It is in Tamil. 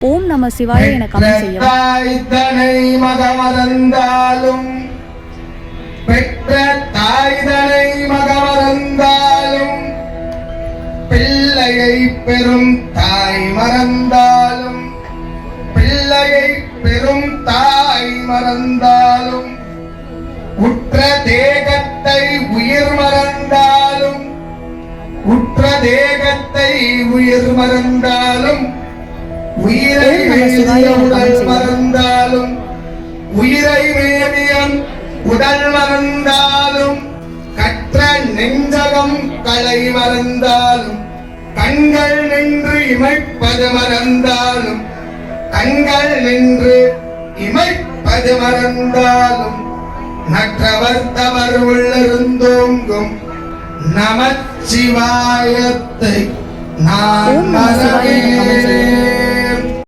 ஓம் நம சிவாய என கமெண்ட் செய்யவும். மகமறந்தாலும் பெற்ற தாய்தனை மகமறந்தாலும் பிள்ளையை பெரும் தாய் மறந்தாலும் பிள்ளையை பெரும் தாய் மறந்தாலும் உற்ற தேகத்தை உயிர் மறந்தாலும் உற்ற தேகத்தை உயிர் மறந்தாலும் உயிரை உடல் மறந்தாலும் உயிரை மேவியம் உடல் மறந்தாலும் கற்ற நெஞ்சகம் களை மறந்தாலும் கண்கள் நின்று இமைப்பது மறந்தாலும் கண்கள் நின்று இமைப்பது மறந்தாலும் நற்றவர் தவர் உள்ளிருந்தோங்கும் நமச்சிவாயத்தை நான் மறவேன்.